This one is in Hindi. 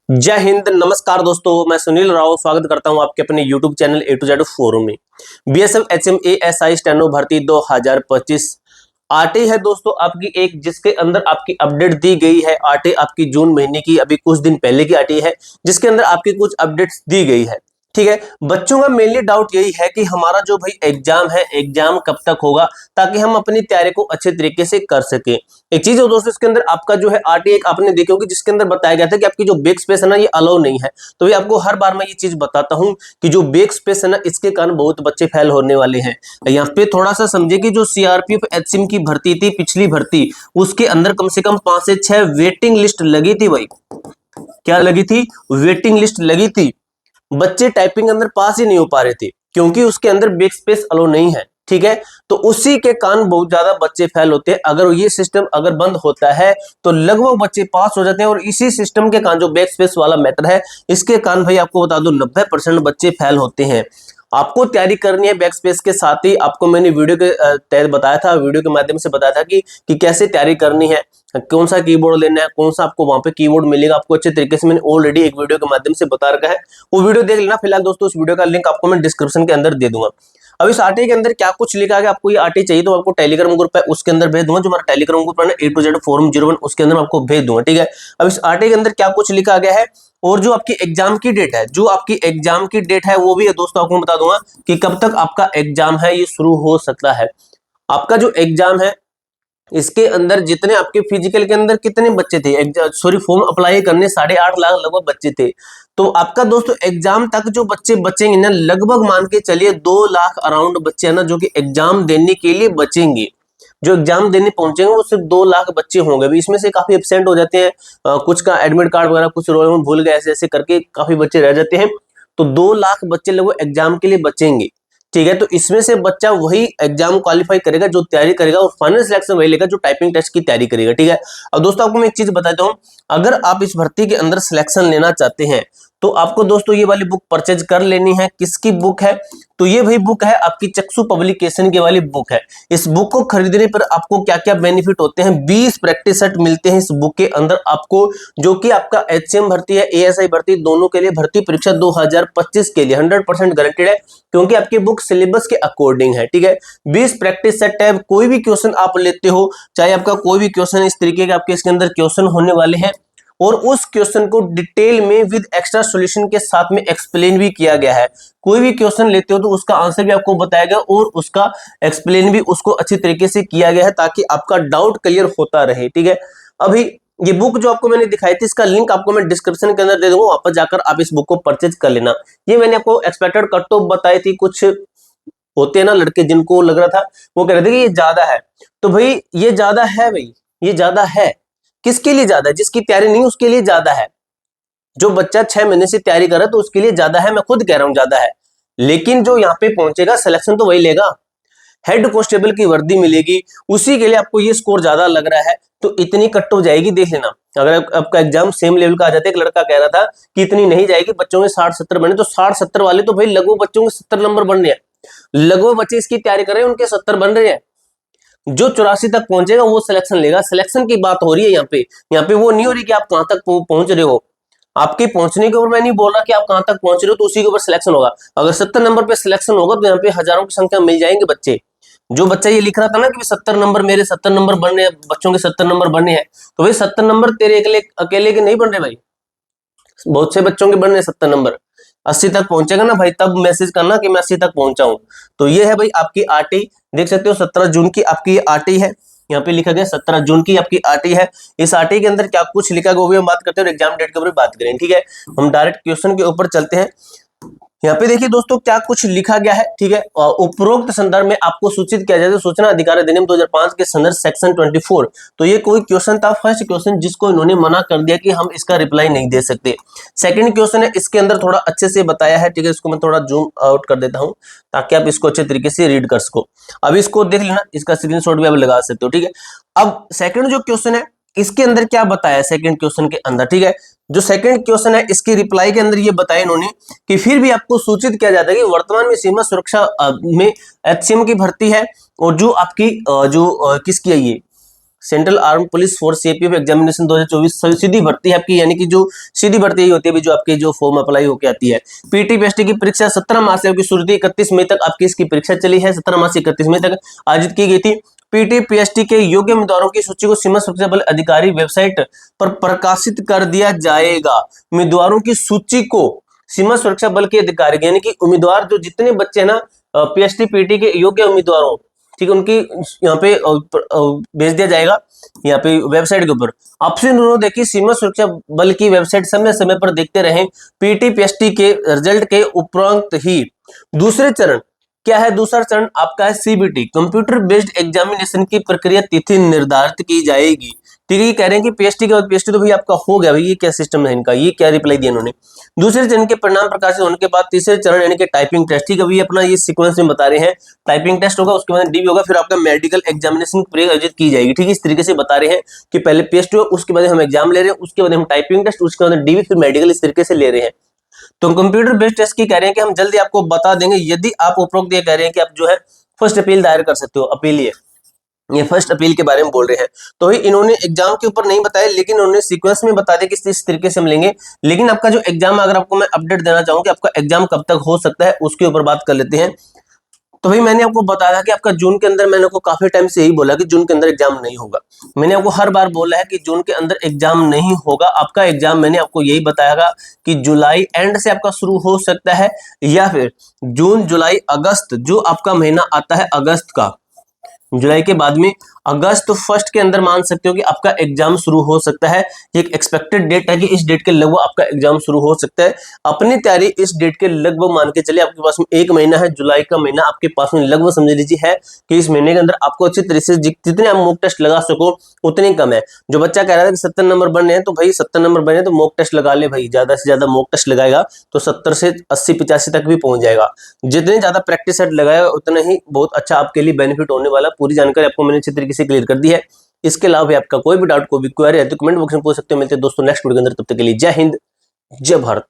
जय हिंद, नमस्कार दोस्तों। मैं सुनील राव स्वागत करता हूं आपके अपने YouTube channel A to Z forum में। बीएसएफ एचएम एएसआई स्टेनो भर्ती 2025 आरटी है दोस्तों आपकी एक, जिसके अंदर आपकी अपडेट दी गई है। आरटी आपकी जून महीने की अभी कुछ दिन पहले की आरटी है, जिसके अंदर आपकी कुछ अपडेट्स दी गई है। ठीक है, बच्चों का मेनली डाउट यही है कि हमारा जो भाई एग्जाम है, एग्जाम कब तक होगा, ताकि हम अपनी तैयारी को अच्छे तरीके से कर सकें। एक चीज है दोस्तों, इसके अंदर आपका जो है आरटी एक आपने देखी होगी, जिसके अंदर बताया गया था कि आपकी जो बैक स्पेस है ना, ये अलाउ नहीं है। तो ये आपको हर बार मैं ये चीज बताता हूं कि जो बैक स्पेस है ना, इसके कारण बहुत बच्चे फेल होने वाले हैं। यहाँ पे थोड़ा सा समझिए कि जो सीआरपीएफ एचसीएम की भर्ती थी, पिछली भर्ती, उसके अंदर कम से कम 5 से 6 वेटिंग लिस्ट लगी थी भाई। क्या लगी थी? वेटिंग लिस्ट लगी थी। बच्चे टाइपिंग अंदर पास ही नहीं हो पा रहे थे, क्योंकि उसके अंदर बैक स्पेस अलो नहीं है। ठीक है, तो उसी के कारण बहुत ज्यादा बच्चे फेल होते हैं। अगर ये सिस्टम अगर बंद होता है तो लगभग बच्चे पास हो जाते हैं। और इसी सिस्टम के कारण जो बैक स्पेस वाला मैटर है, इसके कारण भाई आपको बता दो 90% बच्चे फेल होते हैं। आपको तैयारी करनी है बैक स्पेस के साथ ही। आपको मैंने वीडियो के तहत बताया था, वीडियो के माध्यम से बताया था कि कैसे तैयारी करनी है, कौन सा कीबोर्ड लेना है, कौन सा आपको वहां पे कीबोर्ड मिलेगा आपको अच्छे तरीके से। मैंने ऑलरेडी एक वीडियो के माध्यम से बता रखा है, वो वीडियो देख लेना। फिलहाल दोस्तों उस वीडियो का लिंक आपको मैं डिस्क्रिप्शन के अंदर दे दूंगा। अब इस आरटी के अंदर क्या कुछ लिखा है, आपको ये आरटी चाहिए तो आपको टेलीग्राम ग्रुप है, उसके अंदर भेज दूंगा। जो हमारा टेलीग्राम ग्रुप है ना, ए टू जेड फोरम 01, उसके अंदर आपको भेज दूंगा। ठीक है, अब इस आरटी के अंदर क्या कुछ लिखा गया है और जो आपकी एग्जाम की डेट है, जो आपकी एग्जाम की डेट है वो भी है दोस्तों, आपको बता दूंगा कि कब तक आपका एग्जाम है ये शुरू हो सकता है। आपका जो एग्जाम है, इसके अंदर जितने आपके फिजिकल के अंदर कितने बच्चे थे, सॉरी फॉर्म अप्लाई करने 8.5 लाख लगभग बच्चे थे। तो आपका दोस्तों एग्जाम तक जो बच्चे बचेंगे ना, लगभग मान के चलिए 2 लाख अराउंड बच्चे है ना, जो कि एग्जाम देने के लिए बचेंगे। जो एग्जाम देने पहुंचेंगे वो सिर्फ 2 लाख बच्चे होंगे। अभी इसमें से काफी एब्सेंट हो जाते हैं, कुछ का एडमिट कार्ड वगैरह, कुछ रोल नंबर भूल गए, ऐसे ऐसे करके काफी बच्चे रह जाते हैं। तो 2 लाख बच्चे लगभग एग्जाम के लिए बचेंगे। ठीक है, तो इसमें से बच्चा वही एग्जाम क्वालिफाई करेगा जो तैयारी करेगा, और फाइनल सिलेक्शन वही लेगा जो टाइपिंग टेस्ट की तैयारी करेगा। ठीक है, अब दोस्तों आपको मैं एक चीज बताता हूं, अगर आप इस भर्ती के अंदर सिलेक्शन लेना चाहते हैं तो आपको दोस्तों ये वाली बुक परचेज कर लेनी है। किसकी बुक है? तो ये भाई बुक है आपकी चक्षु पब्लिकेशन की वाली बुक है। इस बुक को खरीदने पर आपको क्या क्या बेनिफिट होते हैं, 20 प्रैक्टिस सेट मिलते हैं इस बुक के अंदर आपको, जो कि आपका एचसीएम भर्ती है, एएसआई भर्ती, दोनों के लिए भर्ती परीक्षा 2025 के लिए 100% गारंटेड है, क्योंकि आपकी बुक सिलेबस के अकॉर्डिंग है। ठीक है, 20 प्रैक्टिस सेट है। कोई भी क्वेश्चन आप लेते हो, चाहे आपका कोई भी क्वेश्चन इस तरीके के आपके इसके अंदर क्वेश्चन होने वाले हैं, और उस क्वेश्चन को डिटेल में विद एक्स्ट्रा सॉल्यूशन के साथ में एक्सप्लेन भी किया गया है। कोई भी क्वेश्चन लेते हो तो उसका आंसर भी आपको बताया गया और उसका एक्सप्लेन भी उसको अच्छी तरीके से किया गया है, ताकि आपका डाउट क्लियर होता रहे। ठीक है, अभी ये बुक जो आपको मैंने दिखाई थी, इसका लिंक आपको मैं डिस्क्रिप्शन के अंदर दे दूंगा, वहां पर जाकर आप इस बुक को परचेज कर लेना। ये मैंने आपको एक्सपेक्टेड कट ऑफ बताई थी। कुछ होते हैं ना लड़के जिनको लग रहा था, वो कह रहे थे कि ये ज्यादा है, तो भाई ये ज्यादा है भाई, ये ज्यादा है। किसके लिए ज्यादा है? जिसकी तैयारी नहीं उसके लिए ज्यादा है। जो बच्चा 6 महीने से तैयारी कर रहा है तो उसके लिए ज्यादा है, मैं खुद कह रहा हूं ज्यादा है। लेकिन जो यहाँ पे पहुंचेगा सिलेक्शन तो वही लेगा। हेड कांस्टेबल की वर्दी मिलेगी, उसी के लिए आपको ये स्कोर ज्यादा लग रहा है, तो इतनी कट हो जाएगी। देख लेना, अगर आपका एग्जाम सेम लेवल का आ जाता है, एक लड़का कह रहा था कि इतनी नहीं जाएगी, बच्चों के 60-70 बने, तो 60-70 वाले तो भाई लगभग बच्चों के 70 नंबर बन रहे हैं। लगभग बच्चे इसकी तैयारी कर रहे हैं, उनके 70 बन रहे हैं। जो 84 तक पहुंचेगा वो सिलेक्शन लेगा। सिलेक्शन की बात हो रही है यहाँ पे वो नहीं हो रही कि आप कहां तक पहुंच रहे हो। आपके पहुंचने के ऊपर मैं नहीं बोल रहा कि आप कहां तक पहुंच रहे हो, तो उसी के ऊपर सिलेक्शन होगा। अगर 70 नंबर पे सिलेक्शन होगा तो यहाँ पे हजारों की संख्या मिल जाएंगे बच्चे। जो बच्चा ये लिख रहा था ना कि 70 नंबर, मेरे 70 नंबर बनने हैं, बच्चों के 70 नंबर बनने हैं, तो भाई 70 नंबर तेरे अकेले के नहीं बन रहे भाई, बहुत से बच्चों के बनने 70 नंबर। 80 तक पहुंचेगा ना भाई, तब मैसेज करना कि मैं 80 तक पहुंचा हूं। तो ये है भाई आपकी आरटी, देख सकते हो 17 जून की आपकी आरटी है। यहाँ पे लिखा गया 17 जून की आपकी आरटी है। इस आरटी के अंदर क्या कुछ लिखा गया वो भी हम बात करते हैं, और एग्जाम डेट के ऊपर बात करें। ठीक है, हम डायरेक्ट क्वेश्चन के ऊपर चलते हैं। यहाँ पे देखिए दोस्तों क्या कुछ लिखा गया है। ठीक है, उपरोक्त संदर्भ में आपको सूचित किया जाए सूचना अधिकार अधिनियम 2005 के संदर्भ सेक्शन 24। तो ये कोई क्वेश्चन था, फर्स्ट क्वेश्चन, जिसको इन्होंने मना कर दिया कि हम इसका रिप्लाई नहीं दे सकते। सेकंड क्वेश्चन है, इसके अंदर थोड़ा अच्छे से बताया है। ठीक है, इसको मैं थोड़ा जूम आउट कर देता हूं ताकि आप इसको अच्छे तरीके से रीड कर सको। अब इसको देख लेना, इसका स्क्रीनशॉट भी आप लगा सकते हो। ठीक है, अब सेकंड जो क्वेश्चन है, इसके अंदर क्या बताया सेकंड क्वेश्चन के अंदर। ठीक है, जो सेकंड क्वेश्चन है इसकी रिप्लाई के अंदर ये बताया इन्होंने कि फिर भी आपको सूचित किया जाता है कि वर्तमान में सीमा सुरक्षा में एचसीएम की भर्ती है, और जो आपकी किसकी है, ये central arm police force CPF examination 2024 सीधी भर्ती है आपकी, यानी कि जो सीधी भर्ती ही होती है जो आपकी जो फॉर्म अप्लाई होकर आती है। पीटी पीएसटी की परीक्षा 17 मार्च से आपकी शुरू थी, 31 मई तक आपकी इसकी परीक्षा चली है, 17 मार्च से 31 मई तक आयोजित की गई थी। पीटी पीएसटी के योग्य उम्मीदवारों की सूची को सीमा सुरक्षा बल अधिकारी वेबसाइट पर प्रकाशित कर दिया जाएगा। उम्मीदवारों की सूची को सीमा सुरक्षा बल के अधिकारी, यानी कि उम्मीदवार जो जितने बच्चे ना पीएसटी पीटी के योग्य उम्मीदवारों, ठीक है, उनकी यहाँ पे भेज दिया जाएगा यहाँ पे वेबसाइट के ऊपर। ऑप्शन दोनों देखिए, सीमा सुरक्षा बल की वेबसाइट समय समय पर देखते रहें। पीटी पीएसटी के रिजल्ट के उपरांत ही दूसरे चरण क्या है, दूसरा चरण आपका है सीबीटी, कंप्यूटर बेस्ड एग्जामिनेशन की प्रक्रिया तिथि निर्धारित की जाएगी। ठीक है, ये कह रहे हैं कि पीएसटी के बाद पीएसटी तो भाई आपका हो गया, भाई ये क्या सिस्टम है इनका, ये क्या रिप्लाई दिया इन्होंने। दूसरे चरण के परिणाम प्रकाशित होने के बाद तीसरे चरण यानी कि टाइपिंग टेस्ट, ठीक है, अभी अपना ये सीक्वेंस में बता रहे हैं। टाइपिंग टेस्ट होगा, उसके बाद डीबी होगा, फिर आपका मेडिकल एग्जामिनेशन प्रक्रिया आयोजित की जाएगी। ठीक है, इस तरीके से बता रहे हैं कि पहले पीएसटी हो, उसके बाद हम एग्जाम ले रहे हैं, उसके बाद हम टाइपिंग टेस्ट, उसके बाद डीबी, फिर मेडिकल, इस तरीके से ले रहे हैं। तो कंप्यूटर बेस्ड टेस्ट की कह रहे हैं कि हम जल्दी आपको बता देंगे, यदि आप उपरोक्त ये कह रहे हैं कि आप जो है फर्स्ट अपील दायर कर सकते हो। अपील ये फर्स्ट अपील के बारे में बोल रहे हैं, तो ही इन्होंने एग्जाम के ऊपर नहीं बताया, लेकिन उन्होंने सीक्वेंस में बता दिया कि इस तरीके से हम लेंगे। लेकिन आपका जो एग्जाम, अगर आपको मैं अपडेट देना चाहूँ कि आपका एग्जाम कब तक हो सकता है, उसके ऊपर बात कर लेते हैं। तो भाई मैंने आपको बताया कि आपका जून के अंदर, मैंने आपको काफी टाइम से यही बोला कि जून के अंदर एग्जाम नहीं होगा। मैंने आपको हर बार बोला है कि जून के अंदर एग्जाम नहीं होगा। आपका एग्जाम मैंने आपको यही बताया कि जुलाई एंड से आपका शुरू हो सकता है, या फिर जून जुलाई अगस्त, जो आपका महीना आता है अगस्त का, जुलाई के बाद में अगस्त फर्स्ट के अंदर मान सकते हो कि आपका एग्जाम शुरू हो सकता है। एक एक्सपेक्टेड डेट है कि इस डेट के लगभग आपका एग्जाम शुरू हो सकता है। अपनी तैयारी इस डेट के लगभग मान के चलिए, आपके पास में एक महीना है, जुलाई का महीना आपके पास में लगभग समझ लीजिए है कि इस महीने के अंदर आपको अच्छी तरह से जितने आप मॉक टेस्ट लगा सको उतनी कम है। जो बच्चा कह रहा था कि 70 नंबर बने हैं, तो भाई 70 नंबर बने तो मॉक टेस्ट लगा ले भाई, ज्यादा से ज्यादा मॉक टेस्ट लगाएगा तो 70 से 80-85 तक भी पहुंच जाएगा। जितने ज्यादा प्रैक्टिस सेट लगाएगा उतना ही बहुत अच्छा आपके लिए बेनिफिट होने वाला। पूरी जानकारी आपको मैंने अच्छी तरीके से क्लियर कर दी है। इसके अलावा भी आपका कोई भी डाउट, कोई भी क्वेरी है तो कमेंट बॉक्स में पूछ सकते हो। मिलते हैं दोस्तों नेक्स्ट वीडियो के अंदर, तब तक के लिए जय हिंद, जय भारत।